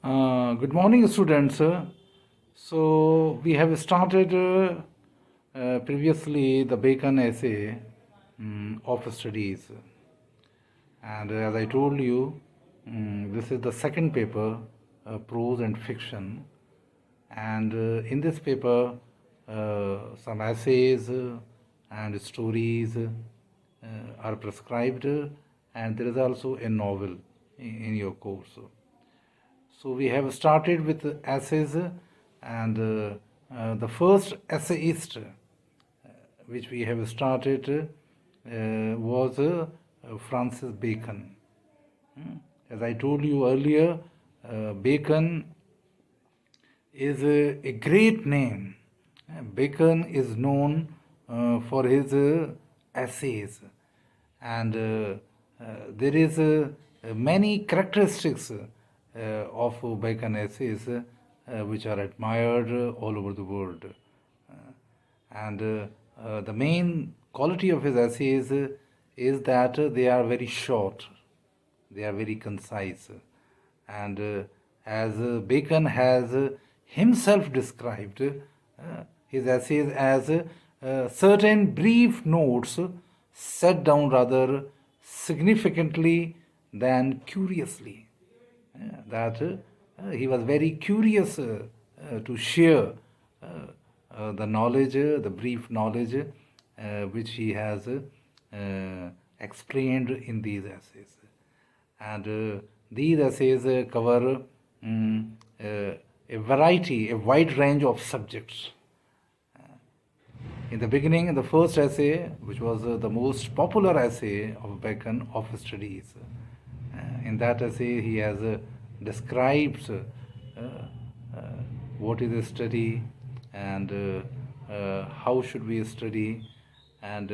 Good morning, students. So we have started previously the Bacon essay of studies, and as I told you, this is the second paper, prose and fiction, and in this paper, some essays and stories are prescribed, and there is also a novel in your course. So we have started with essays, and the first essayist which we have started was Francis Bacon. As I told you earlier, Bacon is a great name. Bacon is known for his essays, and there is many characteristics of Bacon essays which are admired all over the world. And the main quality of his essays is that they are very short, they are very concise. And as Bacon has himself described his essays as certain brief notes set down rather significantly than curiously. That he was very curious to share the knowledge, the brief knowledge which he has explained in these essays. And these essays cover a variety, a wide range of subjects. In the beginning, in the first essay, which was the most popular essay of Bacon of studies, in that essay he has describes what is a study and how should we study and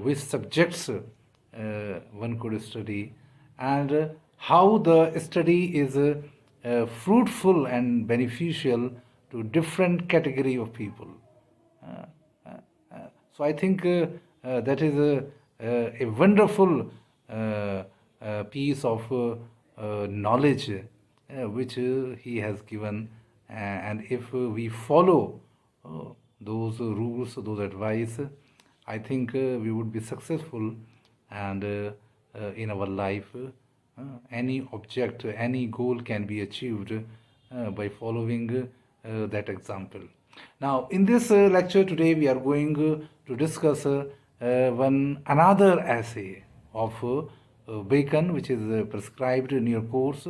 which subjects one could study and how the study is fruitful and beneficial to different category of people. So I think that is a wonderful piece of knowledge which he has given, and if we follow those rules, those advice, I think we would be successful, and in our life any object, any goal can be achieved by following that example. Now, in this lecture today, we are going to discuss one another essay of Bacon, which is prescribed in your course,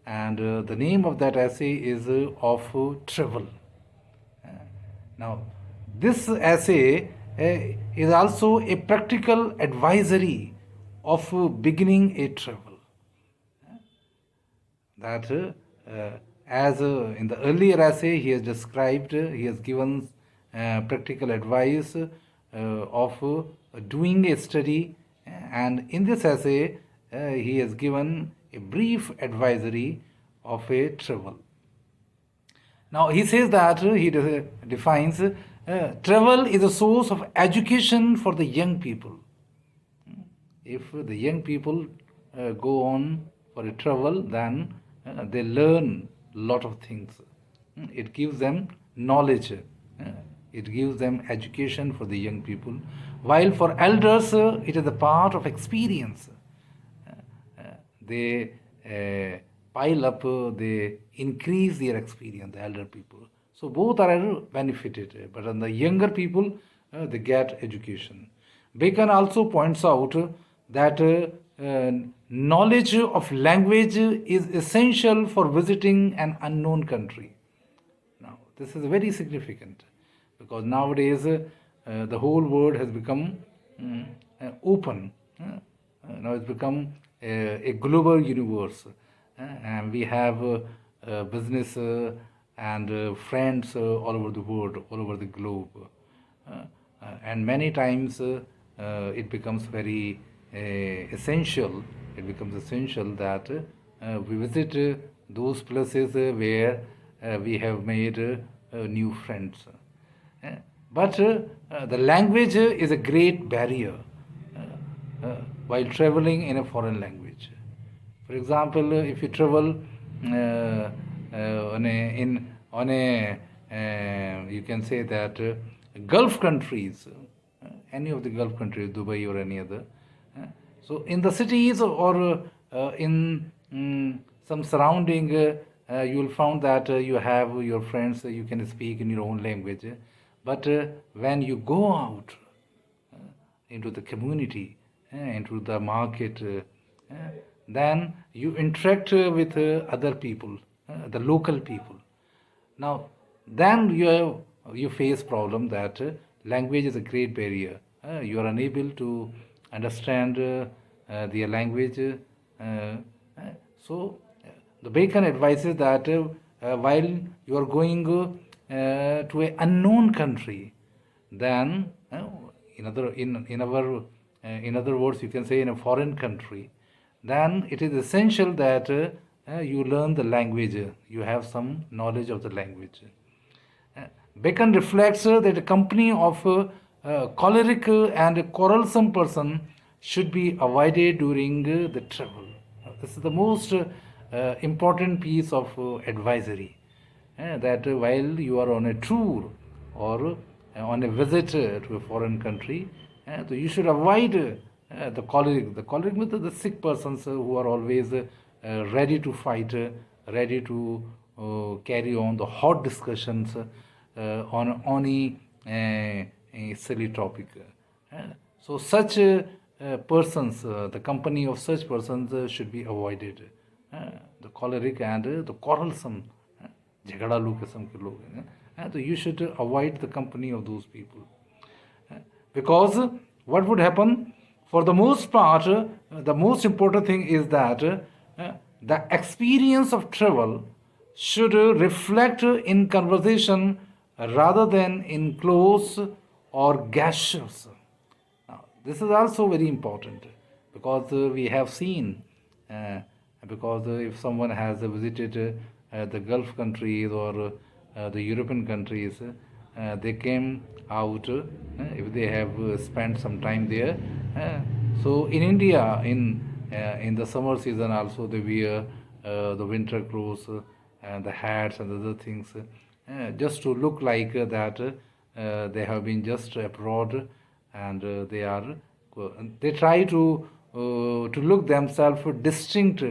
and the name of that essay is of travel. Now, this essay is also a practical advisory of beginning a travel. That as in the earlier essay he has described, he has given practical advice of doing a study, and in this essay he has given a brief advisory of a travel. Now he says that he defines travel is a source of education for the young people. If the young people go on for a travel, then they learn a lot of things. It gives them knowledge. It gives them education for the young people. While for elders, it is a part of experience. They pile up, they increase their experience, the elder people. So both are benefited. But on the younger people, they get education. Bacon also points out that knowledge of language is essential for visiting an unknown country. Now, this is very significant because nowadays the whole world has become open. Now it's become a global universe, and we have business and friends all over the world, all over the globe, and many times it becomes very essential. It becomes essential that we visit those places where we have made new friends. But the language is a great barrier while traveling in a foreign language. For example, if you travel on a you can say that Gulf countries, any of the Gulf countries, Dubai or any other. uh, so in the cities or in some surrounding, you will find that you have your friends, you can speak in your own language. But when you go out uh, into the community, into the market, then you interact with other people, the local people. Now, then you face problem that language is a great barrier. You are unable to understand their language. Uh, so, the Bacon advises that while you are going to an unknown country, then in other words, you can say in a foreign country, then it is essential that you learn the language, you have some knowledge of the language. uh, Bacon reflects that a company of a choleric and a quarrelsome person should be avoided during the travel. This is the most important piece of advisory, that while you are on a tour or on a visit to a foreign country, so you should avoid the choleric. The choleric means the sick persons who are always ready to fight, ready to carry on the hot discussions on any a silly topic. So such persons, the company of such persons should be avoided. The choleric and the quarrelsome, झगड़ालू किस्म के लोग हैं, तो you should avoid the company of those people. Because what would happen? For the most part, the most important thing is that the experience of travel should reflect in conversation rather than in close or gestures. Now, this is also very important because we have seen, because if someone has visited the Gulf countries or the European countries, they came out if they have spent some time there. So in India, in the summer season also they wear the winter clothes and the hats and other things, just to look like that they have been just abroad, and they try to look themselves distinct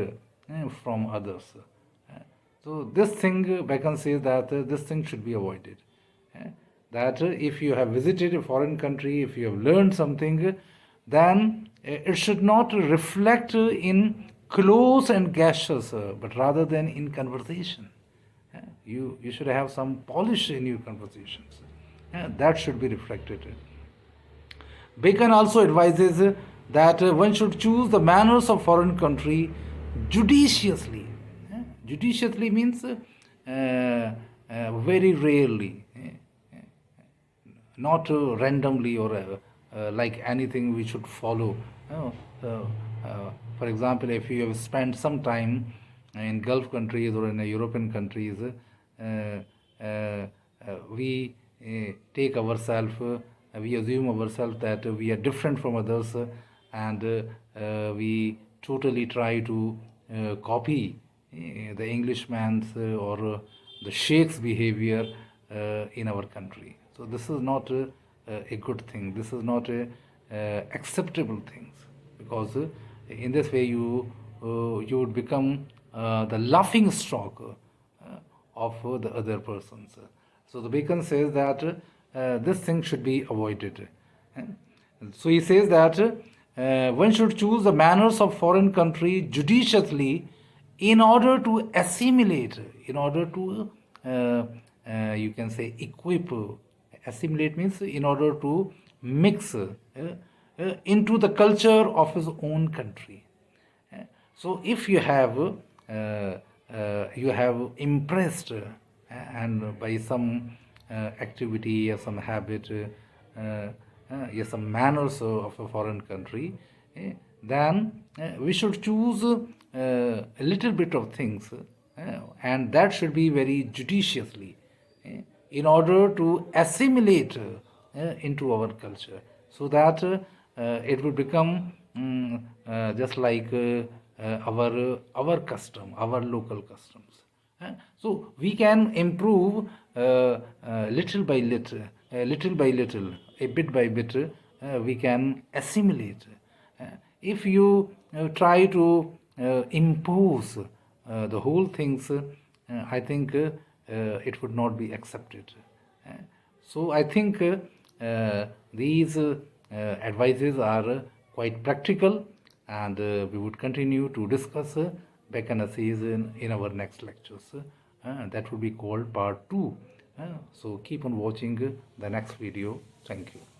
from others. So this thing, Bacon says that this thing should be avoided. That if you have visited a foreign country, if you have learned something, then it should not reflect in clothes and gestures, but rather than in conversation. You should have some polish in your conversations. That should be reflected. Bacon also advises that one should choose the manners of foreign country judiciously. Judiciously means very rarely, not randomly or like anything we should follow. For example, if you have spent some time in Gulf countries or in European countries, we take ourselves, we assume ourselves that we are different from others, and we totally try to copy the Englishman's or the Sheikh's behavior in our country. So this is not a good thing. This is not a acceptable thing, because in this way you would become the laughing stock of the other persons. So the Bacon says that this thing should be avoided. So he says that one should choose the manners of foreign country judiciously in order to assimilate, in order to you can say equip. Assimilate means in order to mix into the culture of his own country. So if you have impressed and by some activity or some habit, some manners of a foreign country, then we should choose a little bit of things, and that should be very judiciously, in order to assimilate into our culture, so that it will become just like our custom, our local customs. So we can improve little by little, a bit by bit. We can assimilate. If you try to impose the whole things, I think it would not be accepted. Uh, so I think these advices are quite practical, and we would continue to discuss vacancies in our next lectures. That would be called part 2. So keep on watching the next video. Thank you.